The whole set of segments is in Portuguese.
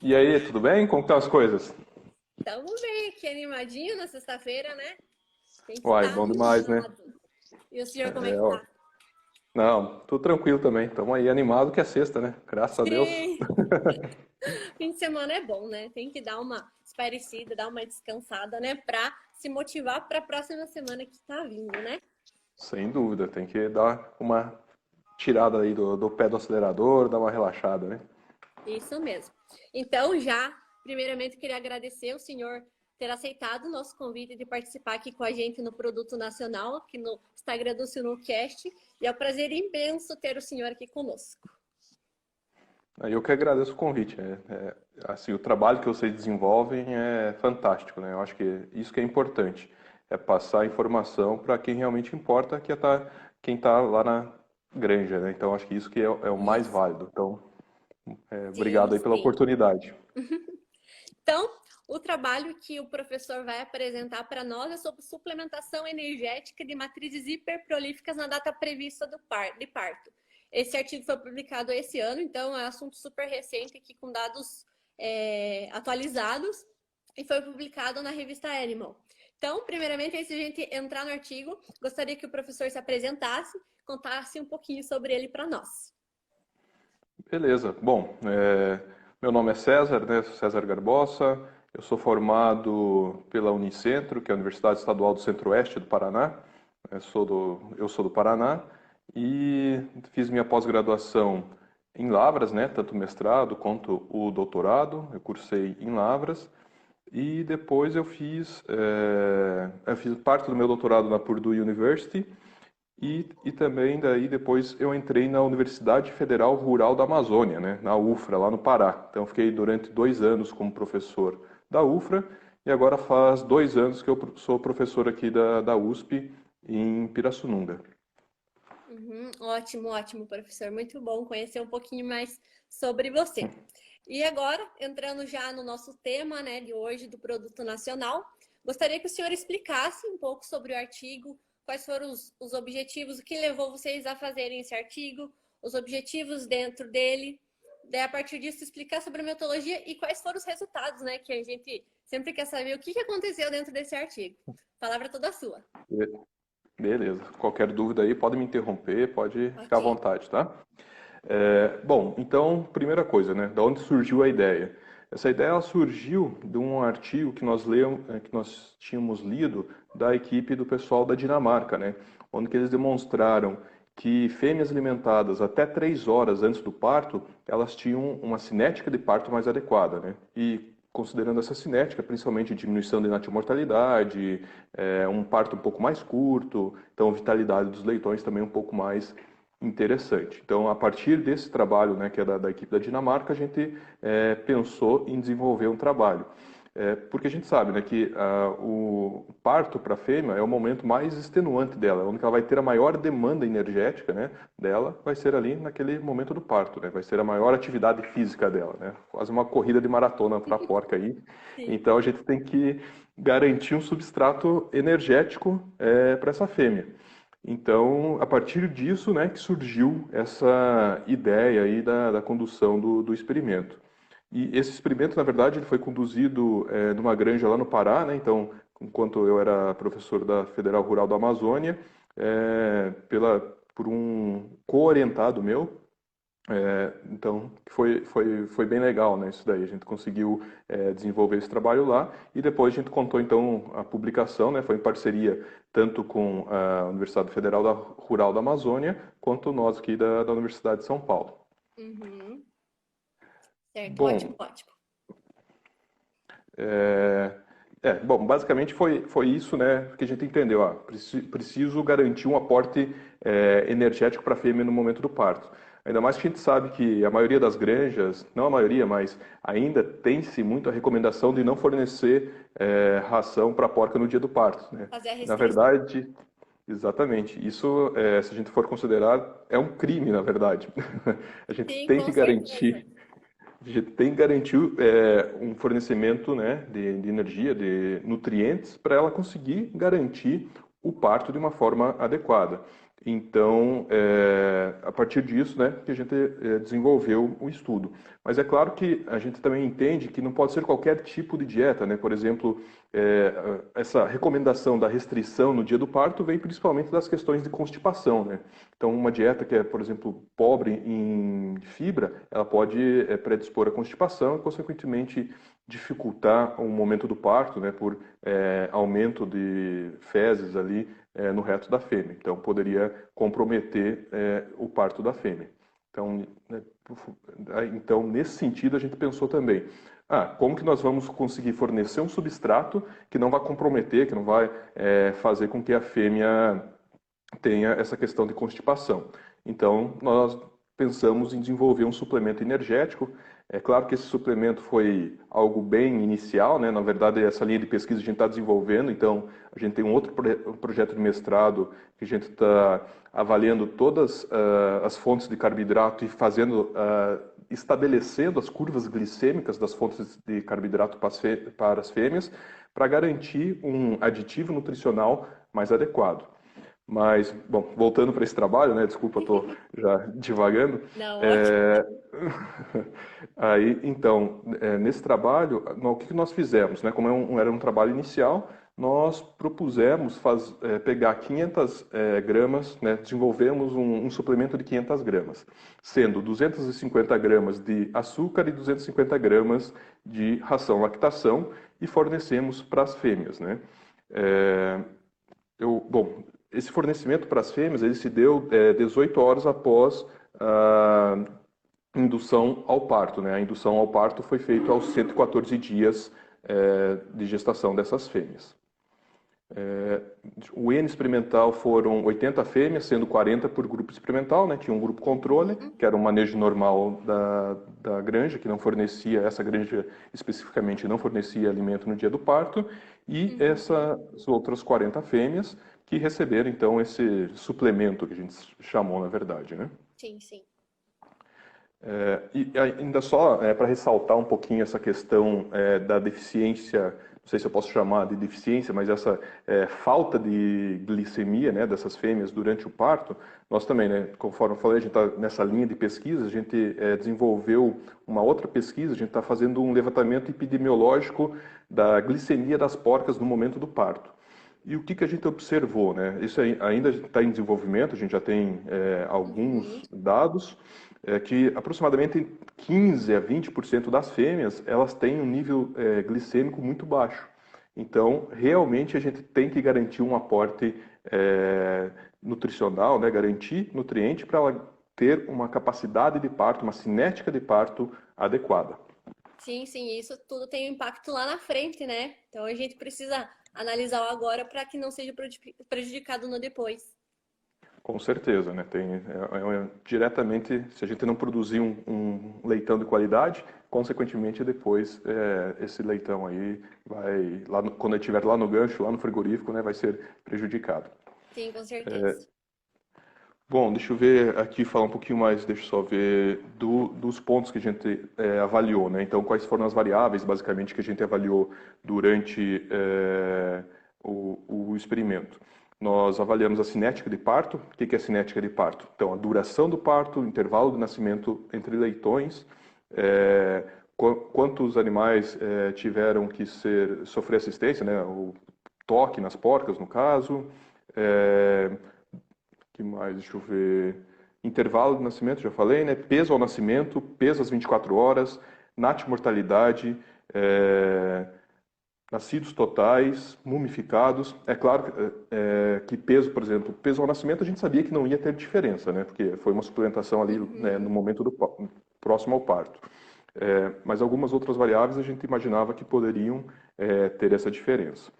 E aí, tudo bem? Como estão as coisas? Tamo bem aqui, animadinho na sexta-feira, né? Tem que Uai, estar bom demais, né? animado. E o senhor, como é É, que ó. tá? Não, tudo tranquilo também. Estamos aí animado que é sexta, né? Graças a Deus. Sim! Fim de semana é bom, né? Tem que dar uma espairecida, dar uma descansada, né? Pra se motivar pra próxima semana que tá vindo, né? Sem dúvida, tem que dar uma tirada aí do pé do acelerador, dar uma relaxada, né? Isso mesmo. Então, já, primeiramente, queria agradecer o senhor ter aceitado o nosso convite de participar aqui com a gente no Produto Nacional, aqui no Instagram do Sinocast. E é um prazer imenso ter o senhor aqui conosco. Aí eu que agradeço o convite. Assim, o trabalho que vocês desenvolvem é fantástico, né? Eu acho que isso que é importante, é passar a informação para quem realmente importa, que é quem está lá na granja, né? Então, acho que isso que é o mais Isso. válido. Então, Sim, obrigado aí pela sim. oportunidade. Então, o trabalho que o professor vai apresentar para nós é sobre suplementação energética de matrizes hiperprolíficas na data prevista de parto. Esse artigo foi publicado esse ano, então é um assunto super recente aqui com dados atualizados e foi publicado na revista Animal. Então, primeiramente, antes de a gente entrar no artigo, gostaria que o professor se apresentasse, contasse um pouquinho sobre ele para nós. Beleza. Bom, meu nome é César, né? César Garbosa. Eu sou formado pela Unicentro, que é a Universidade Estadual do Centro-Oeste do Paraná. Eu sou do Paraná e fiz minha pós-graduação em Lavras, né? Tanto o mestrado quanto o doutorado. Eu cursei em Lavras e depois eu fiz parte do meu doutorado na Purdue University e também daí depois eu entrei na Universidade Federal Rural da Amazônia, né, na UFRA, lá no Pará. Então fiquei durante 2 anos como professor da UFRA e agora faz 2 anos que eu sou professor aqui da USP em Pirassununga. Uhum, ótimo, ótimo, professor. Muito bom conhecer um pouquinho mais sobre você. E agora, entrando já no nosso tema, né, de hoje do Produto Nacional, gostaria que o senhor explicasse um pouco sobre o artigo, quais foram os objetivos, o que levou vocês a fazerem esse artigo, os objetivos dentro dele. Daí, a partir disso, explicar sobre a metodologia e quais foram os resultados, né, que a gente sempre quer saber o que aconteceu dentro desse artigo. A palavra é toda sua. Beleza. Qualquer dúvida aí, pode me interromper, pode ficar à Ok. vontade, tá? Bom, então, primeira coisa, né? Da onde surgiu a ideia? Essa ideia ela surgiu de um artigo que que nós tínhamos lido da equipe do pessoal da Dinamarca, né? Onde que eles demonstraram que fêmeas alimentadas até 3 horas antes do parto, elas tinham uma cinética de parto mais adequada, né? E considerando essa cinética, principalmente diminuição de natimortalidade, um parto um pouco mais curto, então a vitalidade dos leitões também um pouco mais interessante. Então, a partir desse trabalho, né, que é da equipe da Dinamarca, a gente pensou em desenvolver um trabalho. Porque a gente sabe, né, que o parto para a fêmea é o momento mais extenuante dela, onde ela vai ter a maior demanda energética, né, dela, vai ser ali naquele momento do parto, né, vai ser a maior atividade física dela, né, quase uma corrida de maratona para a porca aí. Sim. Então, a gente tem que garantir um substrato energético para essa fêmea. Então, a partir disso, né, que surgiu essa ideia aí da condução do experimento. E esse experimento, na verdade, ele foi conduzido numa granja lá no Pará, né? Então, enquanto eu era professor da Federal Rural da Amazônia, por um co-orientado meu, então, foi bem legal, né? Isso daí, a gente conseguiu desenvolver esse trabalho lá e depois a gente contou, então, a publicação, né? Foi em parceria tanto com a Universidade Federal Rural da Amazônia quanto nós aqui da Universidade de São Paulo. Uhum. Certo, ótimo, Bom, ótimo. bom, basicamente foi isso, né, que a gente entendeu. Preciso garantir um aporte energético para a fêmea no momento do parto. Ainda mais que a gente sabe que a maioria das granjas, não a maioria, mas ainda tem-se muito a recomendação de não fornecer ração para a porca no dia do parto, né? Fazer a Na restrição. verdade, exatamente, isso, se a gente for considerar, é um crime, na verdade. A gente Sim, tem com que certeza. garantir a gente tem que garantir um fornecimento, né, de energia, de nutrientes, para ela conseguir garantir o parto de uma forma adequada. Então, a partir disso, né, que a gente desenvolveu o estudo. Mas é claro que a gente também entende que não pode ser qualquer tipo de dieta, né? Por exemplo, essa recomendação da restrição no dia do parto vem principalmente das questões de constipação, né? Então, uma dieta que é, por exemplo, pobre em fibra, ela pode predispor à constipação e, consequentemente, dificultar o momento do parto, né? Por aumento de fezes ali no reto da fêmea. Então, poderia comprometer o parto da fêmea. Então, né, então, nesse sentido, a gente pensou também, como que nós vamos conseguir fornecer um substrato que não vai comprometer, que não vai fazer com que a fêmea tenha essa questão de constipação. Então, nós pensamos em desenvolver um suplemento energético. É claro que esse suplemento foi algo bem inicial, né? Na verdade, essa linha de pesquisa a gente está desenvolvendo, então a gente tem um outro projeto de mestrado que a gente está avaliando todas as fontes de carboidrato e fazendo, estabelecendo as curvas glicêmicas das fontes de carboidrato para as fêmeas, para garantir um aditivo nutricional mais adequado. Mas, bom, voltando para esse trabalho, né? Desculpa, estou já divagando. Não, ótimo. Aí, então, nesse trabalho, o que nós fizemos, né? Como era um trabalho inicial, nós propusemos pegar 500 gramas, né? Desenvolvemos um suplemento de 500 gramas, sendo 250 gramas de açúcar e 250 gramas de ração lactação e fornecemos para as fêmeas, né? Bom, esse fornecimento para as fêmeas ele se deu 18 horas após a indução ao parto, né? A indução ao parto foi feita aos 114 dias de gestação dessas fêmeas. O N experimental foram 80 fêmeas, sendo 40 por grupo experimental, né? Tinha um grupo controle, que era um manejo normal da granja, que não fornecia, essa granja especificamente não fornecia alimento no dia do parto, e essas outras 40 fêmeas que receberam, então, esse suplemento que a gente chamou, na verdade, né? Sim, sim. E ainda só para ressaltar um pouquinho essa questão da deficiência, não sei se eu posso chamar de deficiência, mas essa falta de glicemia, né, dessas fêmeas durante o parto, nós também, né, conforme eu falei, a gente está nessa linha de pesquisa, a gente desenvolveu uma outra pesquisa, a gente está fazendo um levantamento epidemiológico da glicemia das porcas no momento do parto. E o que a gente observou, né? Isso ainda está em desenvolvimento, a gente já tem alguns dados, que aproximadamente 15 a 20% das fêmeas, elas têm um nível glicêmico muito baixo. Então, realmente a gente tem que garantir um aporte nutricional, né? Garantir nutriente para ela ter uma capacidade de parto, uma cinética de parto adequada. Sim, sim, isso tudo tem um impacto lá na frente, né? Então a gente precisa analisar o agora para que não seja prejudicado no depois. Com certeza, né? Diretamente, se a gente não produzir um leitão de qualidade, consequentemente depois esse leitão aí vai, quando ele estiver lá no gancho, lá no frigorífico, né, vai ser prejudicado. Sim, com certeza. Bom, deixa eu ver aqui, falar um pouquinho mais, deixa eu só ver dos pontos que a gente avaliou, né? Então, quais foram as variáveis, basicamente, que a gente avaliou durante o experimento. Nós avaliamos a cinética de parto. O que é a cinética de parto? Então, a duração do parto, o intervalo de nascimento entre leitões, quantos animais tiveram que sofrer assistência, né? O toque nas porcas, no caso. Que mais? Deixa eu ver. Intervalo de nascimento, já falei, né? Peso ao nascimento, peso às 24 horas, natimortalidade, nascidos totais, mumificados. É claro que peso, por exemplo, peso ao nascimento a gente sabia que não ia ter diferença, né? Porque foi uma suplementação ali né, no momento próximo ao parto. Mas algumas outras variáveis a gente imaginava que poderiam ter essa diferença.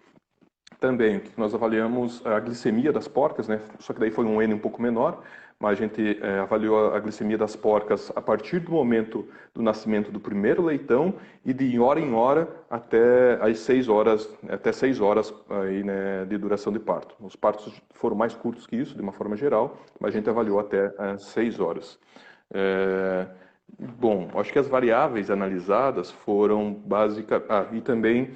Também, o que nós avaliamos a glicemia das porcas, né? Só que daí foi um N um pouco menor, mas a gente avaliou a glicemia das porcas a partir do momento do nascimento do primeiro leitão e de hora em hora até as 6 horas, até 6 horas aí, né, de duração de parto. Os partos foram mais curtos que isso, de uma forma geral, mas a gente avaliou até 6 horas. Bom, acho que as variáveis analisadas foram básicas... e também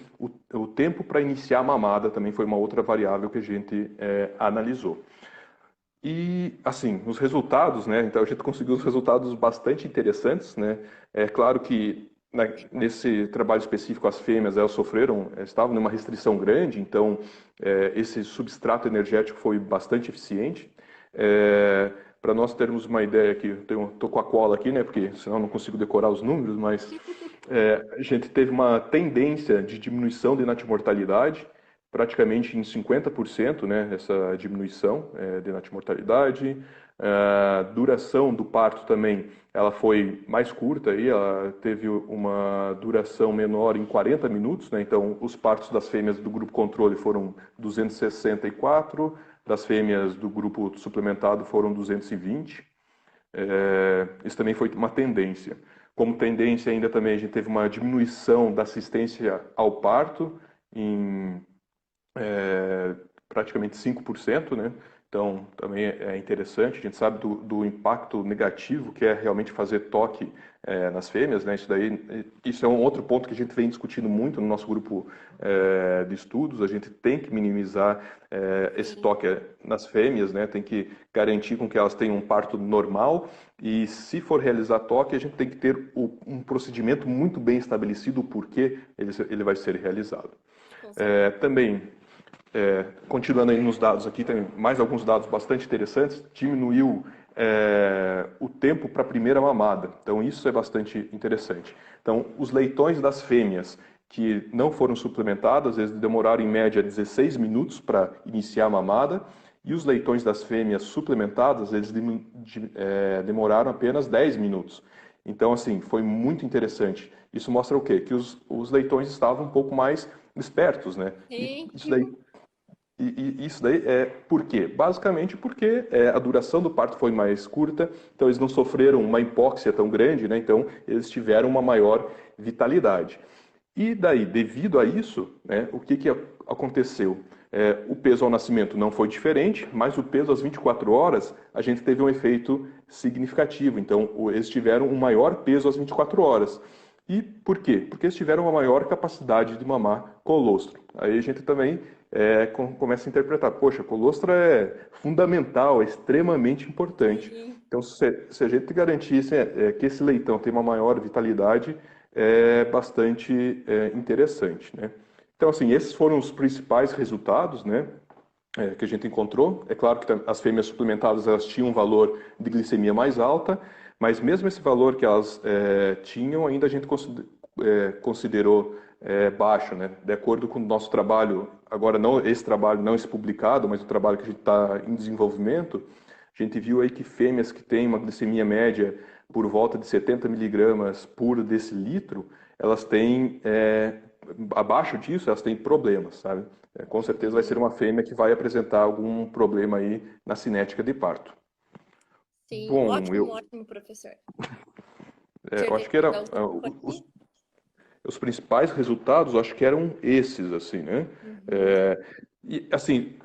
o tempo para iniciar a mamada também foi uma outra variável que a gente analisou. E, assim, os resultados, né? Então, a gente conseguiu os resultados bastante interessantes, né? É claro que nesse trabalho específico, as fêmeas, elas sofreram, estavam numa restrição grande, então, esse substrato energético foi bastante eficiente. Para nós termos uma ideia aqui, tô com a cola aqui, né? Porque senão eu não consigo decorar os números, mas a gente teve uma tendência de diminuição de natimortalidade, praticamente em 50%, né, essa diminuição de natimortalidade. A duração do parto também, ela foi mais curta, aí, ela teve uma duração menor em 40 minutos, né, então os partos das fêmeas do grupo controle foram 264, das fêmeas do grupo suplementado foram 220. Isso também foi uma tendência. Como tendência ainda também a gente teve uma diminuição da assistência ao parto em praticamente 5%, né? Então, também é interessante, a gente sabe do impacto negativo que é realmente fazer toque nas fêmeas, né? Isso é um outro ponto que a gente vem discutindo muito no nosso grupo de estudos, a gente tem que minimizar esse toque nas fêmeas, né? Tem que garantir com que elas tenham um parto normal e se for realizar toque, a gente tem que ter um procedimento muito bem estabelecido o porquê ele vai ser realizado. Também continuando aí nos dados aqui, tem mais alguns dados bastante interessantes. Diminuiu o tempo para a primeira mamada. Então, isso é bastante interessante. Então, os leitões das fêmeas que não foram suplementadas, eles demoraram em média 16 minutos para iniciar a mamada. E os leitões das fêmeas suplementadas, eles demoraram apenas 10 minutos. Então, assim, foi muito interessante. Isso mostra o quê? Que os leitões estavam um pouco mais espertos, né? Sim. E isso daí é por quê? Basicamente porque a duração do parto foi mais curta, então eles não sofreram uma hipóxia tão grande, né? Então eles tiveram uma maior vitalidade. E daí, devido a isso, né, o que aconteceu? O peso ao nascimento não foi diferente, mas o peso às 24 horas a gente teve um efeito significativo. Então eles tiveram um maior peso às 24 horas. E por quê? Porque eles tiveram uma maior capacidade de mamar colostro. Aí a gente também começa a interpretar, poxa, colostro é fundamental, é extremamente importante. Sim. Então, se a gente garantisse que esse leitão tem uma maior vitalidade, é bastante interessante, né? Então, assim, esses foram os principais resultados, né, que a gente encontrou. É claro que as fêmeas suplementadas elas tinham um valor de glicemia mais alta, mas mesmo esse valor que elas tinham, ainda a gente considerou baixo, né? De acordo com o nosso trabalho, agora não esse trabalho, não esse publicado, mas o trabalho que a gente está em desenvolvimento, a gente viu aí que fêmeas que têm uma glicemia média por volta de 70 miligramas por decilitro, elas têm, abaixo disso, elas têm problemas, sabe? Com certeza vai ser uma fêmea que vai apresentar algum problema aí na cinética de parto. Sim. Bom, Ótimo, ótimo, professor. eu Tinha acho que era algum aqui? os principais resultados, eu acho que eram esses, assim, né? Uhum. É, e, assim,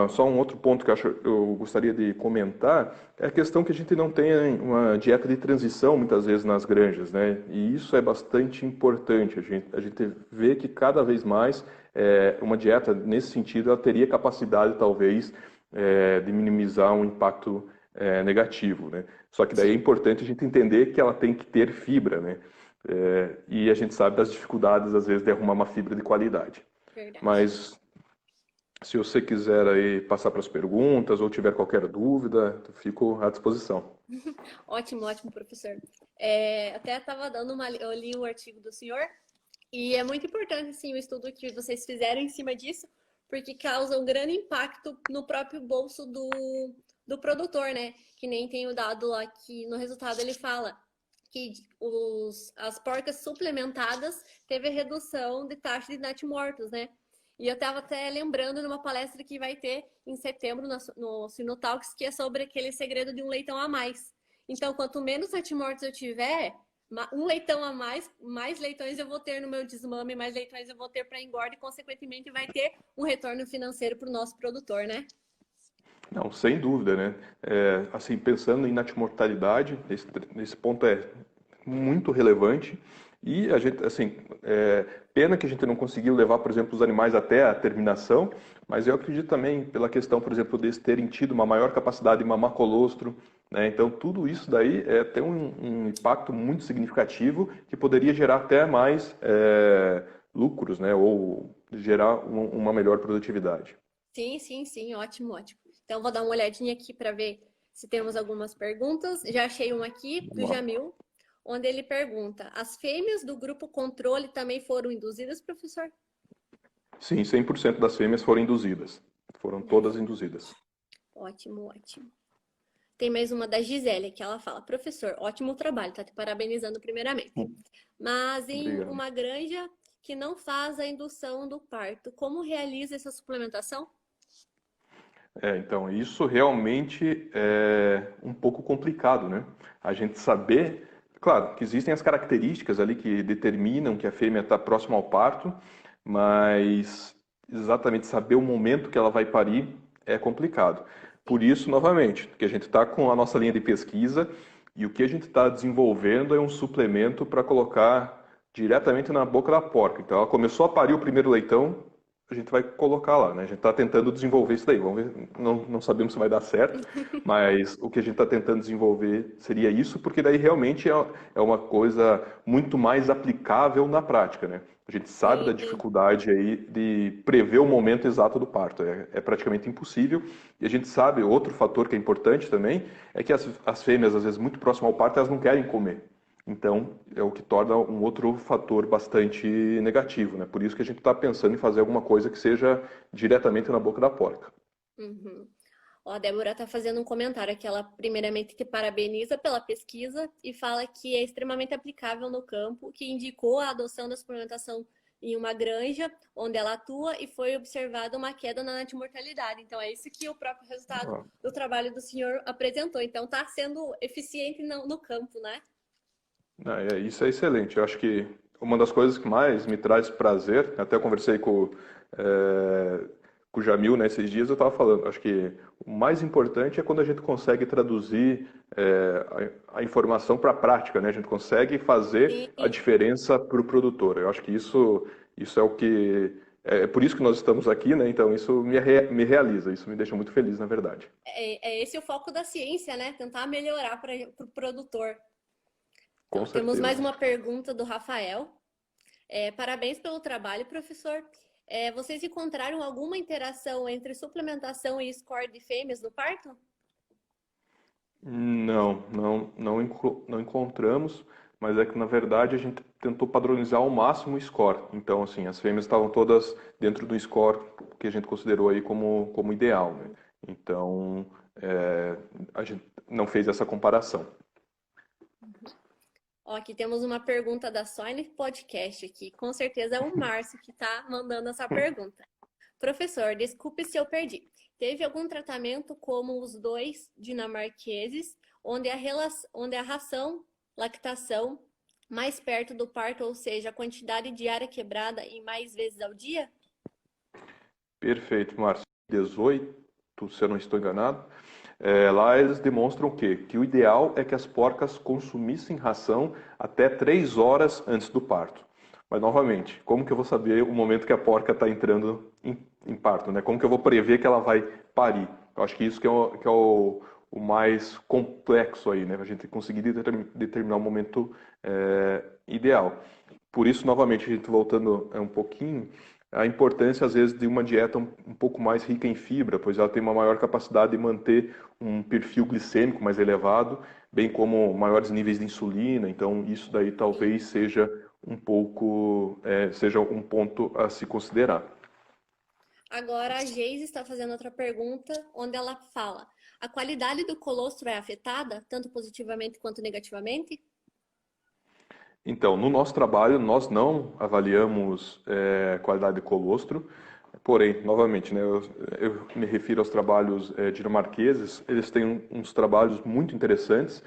só um outro ponto que eu gostaria de comentar é a questão que a gente não tem uma dieta de transição, muitas vezes, nas granjas, né? E isso é bastante importante. A gente vê que cada vez mais uma dieta, nesse sentido, ela teria capacidade, talvez, de minimizar um impacto negativo, né? Só que daí é Sim, importante a gente entender que ela tem que ter fibra, né? E a gente sabe das dificuldades, às vezes, de arrumar uma fibra de qualidade. verdade. Mas se você quiser aí passar para as perguntas ou tiver qualquer dúvida, eu fico à disposição. Ótimo, ótimo, professor. Até estava dando eu li o artigo do senhor e é muito importante assim, o estudo que vocês fizeram em cima disso, porque causa um grande impacto no próprio bolso do produtor, né? Que nem tem o dado lá que no resultado ele fala que as porcas suplementadas teve redução de taxa de natimortos, né? E eu estava até lembrando numa palestra que vai ter em setembro no Sinotalks, que é sobre aquele segredo de um leitão a mais. Então, quanto menos natimortos eu tiver, um leitão a mais leitões eu vou ter no meu desmame, mais leitões eu vou ter para engorda e, consequentemente, vai ter um retorno financeiro para o nosso produtor, né? Não, sem dúvida, né? Assim, pensando em natimortalidade, esse ponto é muito relevante. E a gente, assim, pena que a gente não conseguiu levar, por exemplo, os animais até a terminação, mas eu acredito também pela questão, por exemplo, deles terem tido uma maior capacidade de mamar colostro, né? Então, tudo isso daí tem um impacto muito significativo que poderia gerar até mais lucros, né? Ou gerar uma melhor produtividade. Sim, sim, sim, ótimo, ótimo. Então, vou dar uma olhadinha aqui para ver se temos algumas perguntas. Já achei uma aqui do Vamos lá. Jamil, onde ele pergunta: as fêmeas do grupo controle também foram induzidas, professor? Sim, 100% das fêmeas foram induzidas. Foram todas induzidas. Ótimo, ótimo. Tem mais uma da Gisele, que ela fala: professor, ótimo trabalho, tá te parabenizando primeiramente. Mas em Obrigado. uma granja que não faz a indução do parto, como realiza essa suplementação? Então, isso realmente é um pouco complicado, né? A gente saber, claro, que existem as características ali que determinam que a fêmea está próxima ao parto, mas exatamente saber o momento que ela vai parir é complicado. Por isso, novamente, que a gente está com a nossa linha de pesquisa e o que a gente está desenvolvendo é um suplemento para colocar diretamente na boca da porca. Então, ela começou a parir o primeiro leitão, a gente vai colocar lá, né? A gente está tentando desenvolver isso daí. Vamos ver, não sabemos se vai dar certo, mas o que a gente está tentando desenvolver seria isso, porque daí realmente é uma coisa muito mais aplicável na prática, né? A gente sabe da Sim, dificuldade aí de prever o momento exato do parto. É praticamente impossível. E a gente sabe, outro fator que é importante também, é que as fêmeas, às vezes, muito próximas ao parto, elas não querem comer. Então, é o que torna um outro fator bastante negativo, né? Por isso que a gente está pensando em fazer alguma coisa que seja diretamente na boca da porca. uhum. Ó, a Débora está fazendo um comentário aqui. Ela, primeiramente, te parabeniza pela pesquisa e fala que é extremamente aplicável no campo, que indicou a adoção da suplementação em uma granja onde ela atua e foi observada uma queda na antimortalidade. Então, é isso que o próprio resultado Ah, do trabalho do senhor apresentou. Então, está sendo eficiente no campo, né? isso é excelente. Eu acho que uma das coisas que mais me traz prazer, até eu conversei com o Jamil, né, esses dias, eu estava falando, acho que o mais importante é quando a gente consegue traduzir a informação para a prática, né? A gente consegue fazer a Sim, diferença para o produtor. Eu acho que isso é o que... É por isso que nós estamos aqui, né? Então isso me realiza, isso me deixa muito feliz, na verdade. é esse o foco da ciência, né? Tentar melhorar para o produtor. Com Então, temos mais certeza. uma pergunta do Rafael. Parabéns pelo trabalho, professor. Vocês encontraram alguma interação entre suplementação e score de fêmeas no parto? Não encontramos, mas é que na verdade a gente tentou padronizar ao máximo o score. Então, assim, as fêmeas estavam todas dentro do score que a gente considerou aí como ideal, né? Então, a gente não fez essa comparação. Ó, aqui temos uma pergunta da Soine Podcast aqui. Com certeza é o Márcio que está mandando essa pergunta. Professor, desculpe se eu perdi. Teve algum tratamento como os dois dinamarqueses, onde a ração, lactação, mais perto do parto, ou seja, a quantidade diária quebrada em mais vezes ao dia? Perfeito, Márcio. 18, se eu não estou enganado. Lá eles demonstram o quê? Que o ideal é que as porcas consumissem ração até 3 horas antes do parto. Mas, novamente, como que eu vou saber o momento que a porca está entrando em parto, né? Como que eu vou prever que ela vai parir? Eu acho que isso que é o mais complexo aí, né? A gente conseguir determinar o momento ideal. Por isso, novamente, a gente voltando um pouquinho, a importância, às vezes, de uma dieta um pouco mais rica em fibra, pois ela tem uma maior capacidade de manter um perfil glicêmico mais elevado, bem como maiores níveis de insulina. Então, isso daí talvez seja seja um ponto a se considerar. Agora a Geise está fazendo outra pergunta, onde ela fala: a qualidade do colostro é afetada, tanto positivamente quanto negativamente? Então, no nosso trabalho, nós não avaliamos qualidade de colostro, porém, novamente, né, eu me refiro aos trabalhos dinamarqueses, eles têm uns trabalhos muito interessantes,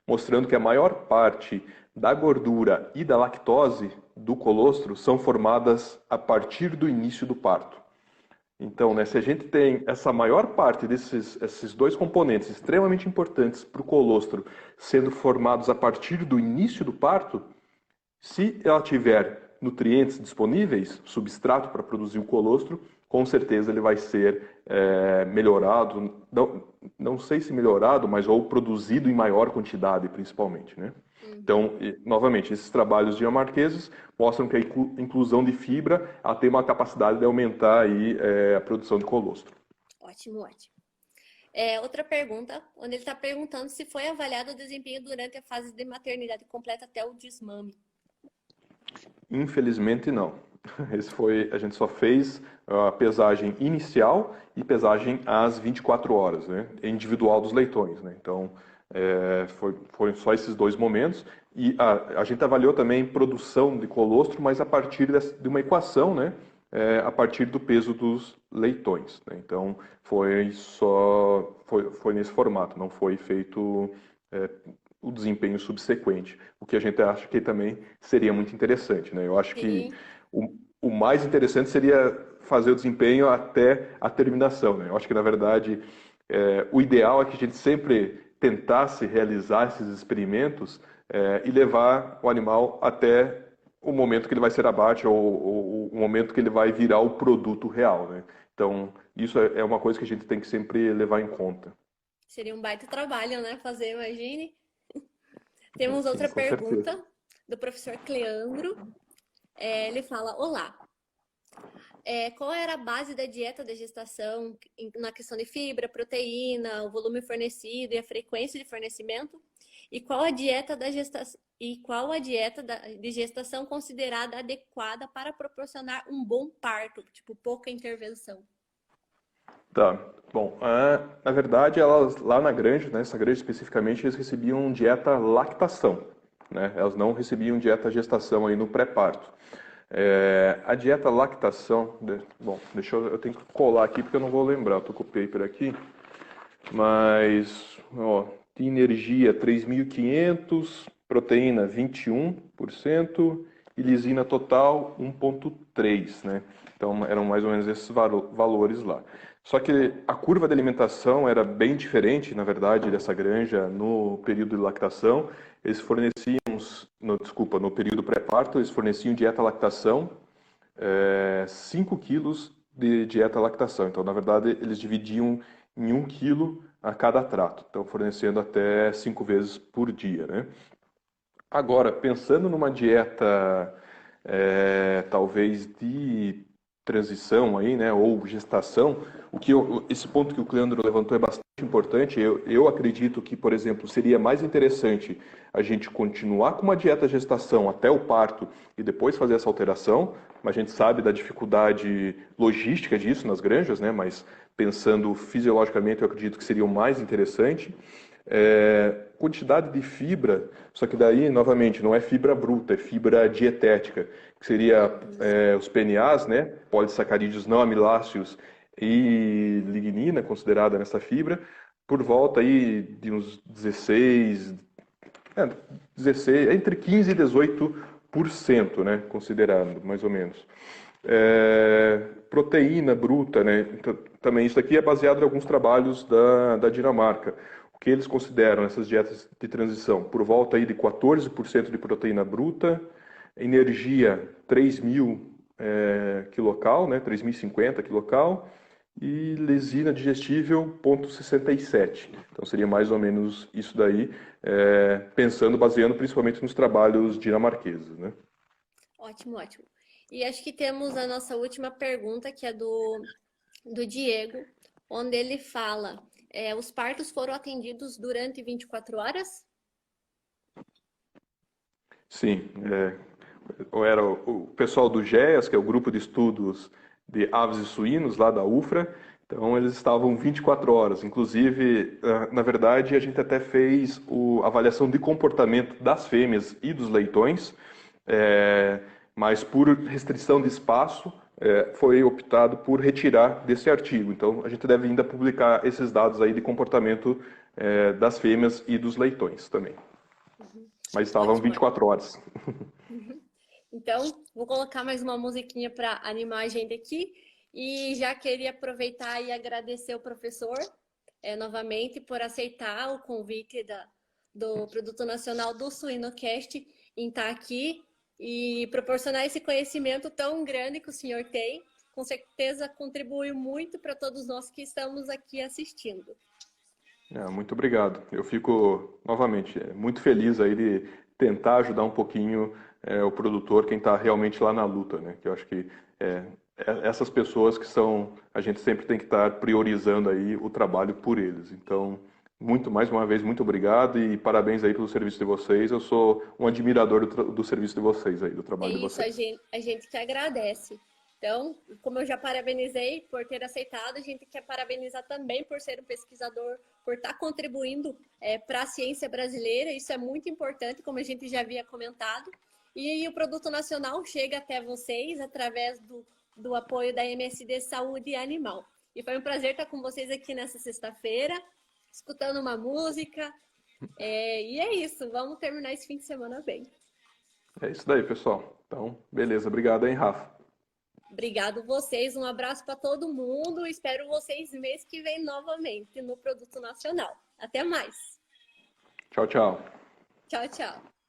mostrando que a maior parte da gordura e da lactose do colostro são formadas a partir do início do parto. Então, né, se a gente tem essa maior parte esses dois componentes extremamente importantes para o colostro sendo formados a partir do início do parto, Se ela tiver nutrientes disponíveis, substrato para produzir o colostro, com certeza ele vai ser melhorado, não sei se melhorado, mas ou produzido em maior quantidade, principalmente, né? Então, novamente, esses trabalhos dinamarqueses mostram que a inclusão de fibra ela tem uma capacidade de aumentar aí, a produção de colostro. Ótimo, ótimo. Outra pergunta, onde ele está perguntando se foi avaliado o desempenho durante a fase de maternidade completa até o desmame. Infelizmente, não. A gente só fez a pesagem inicial e pesagem às 24 horas, né? Individual dos leitões, né? Então, foram só esses dois momentos. E a gente avaliou também produção de colostro, mas a partir de uma equação, né? A partir do peso dos leitões, né? Então, foi nesse formato, não foi feito o desempenho subsequente, o que a gente acha que também seria muito interessante, né? Eu acho que Sim. o mais interessante seria fazer o desempenho até a terminação, né? Eu acho que, na verdade, o ideal é que a gente sempre tentasse realizar esses experimentos e levar o animal até o momento que ele vai ser abate ou o momento que ele vai virar o produto real, né? Então, isso é uma coisa que a gente tem que sempre levar em conta. Seria um baita trabalho, né? Fazer, imagine. Temos Sim, outra com certeza. pergunta do professor Cleandro. Ele fala: Olá, qual era a base da dieta da gestação na questão de fibra, proteína, o volume fornecido e a frequência de fornecimento? E qual a dieta de gestação considerada adequada para proporcionar um bom parto, tipo pouca intervenção? Tá. Bom, na verdade, elas lá na granja, né, essa granja especificamente, eles recebiam dieta lactação, né? Elas não recebiam dieta gestação aí no pré-parto. A dieta lactação, bom, eu tenho que colar aqui porque eu não vou lembrar, eu tô com o paper aqui, mas, ó, de energia 3.500, proteína 21% e lisina total 1,3, né? Então eram mais ou menos esses valores lá. Só que a curva de alimentação era bem diferente, na verdade, dessa granja no período de lactação. Eles forneciam, no período pré-parto, eles forneciam dieta lactação, 5 quilos de dieta lactação. Então, na verdade, eles dividiam em 1 quilo a cada trato, então fornecendo até 5 vezes por dia, né? Agora, pensando numa dieta talvez de transição aí, né, ou gestação, esse ponto que o Cleandro levantou é bastante importante. Eu acredito que, por exemplo, seria mais interessante a gente continuar com uma dieta gestação até o parto e depois fazer essa alteração, mas a gente sabe da dificuldade logística disso nas granjas, né, mas pensando fisiologicamente, eu acredito que seria o mais interessante. Quantidade de fibra, só que daí, novamente, não é fibra bruta, é fibra dietética, que seria os PNAs, né, polissacarídeos não amiláceos e lignina, considerada nessa fibra, por volta aí de uns 16, entre 15 e 18%, né, considerando, mais ou menos. Proteína bruta, né, então, também isso aqui é baseado em alguns trabalhos da Dinamarca. O que eles consideram essas dietas de transição? Por volta aí de 14% de proteína bruta, energia 3.000 quilocal, né, 3.050 quilocal, e lesina digestível 0,67. Então seria mais ou menos isso daí, baseando principalmente nos trabalhos dinamarqueses, né? Ótimo, ótimo. E acho que temos a nossa última pergunta, que é do Diego, onde ele fala: os partos foram atendidos durante 24 horas? Sim, era o pessoal do GEAS, que é o Grupo de Estudos de Aves e Suínos, lá da UFRA, então eles estavam 24 horas. Inclusive, na verdade, a gente até fez a avaliação de comportamento das fêmeas e dos leitões, mas por restrição de espaço, foi optado por retirar desse artigo. Então, a gente deve ainda publicar esses dados aí de comportamento das fêmeas e dos leitões também. Mas estavam Ótimo, ótimo. 24 horas. Então, vou colocar mais uma musiquinha para animar a gente aqui. E já queria aproveitar e agradecer o professor novamente por aceitar o convite do Produto Nacional do Suinocast em estar aqui e proporcionar esse conhecimento tão grande que o senhor tem, com certeza contribuiu muito para todos nós que estamos aqui assistindo. Muito obrigado. Eu fico, novamente, muito feliz aí de tentar ajudar um pouquinho o produtor, quem está realmente lá na luta, né? Que eu acho que essas pessoas que são, a gente sempre tem que estar priorizando aí o trabalho por eles. Então, mais uma vez, muito obrigado e parabéns aí pelo serviço de vocês. Eu sou um admirador do serviço de vocês aí, do É trabalho de isso, vocês. a gente que agradece. Então, como eu já parabenizei por ter aceitado, a gente quer parabenizar também por ser um pesquisador, por estar contribuindo para a ciência brasileira. Isso é muito importante, como a gente já havia comentado. E o produto nacional chega até vocês através do apoio da MSD Saúde Animal. E foi um prazer estar com vocês aqui nessa sexta-feira, escutando uma música. E é isso, vamos terminar esse fim de semana bem. É isso daí, pessoal. Então, beleza. Obrigado, hein, Rafa. Obrigado vocês, um abraço para todo mundo. Espero vocês mês que vem novamente no Produto Nacional. Até mais. Tchau, tchau. Tchau, tchau.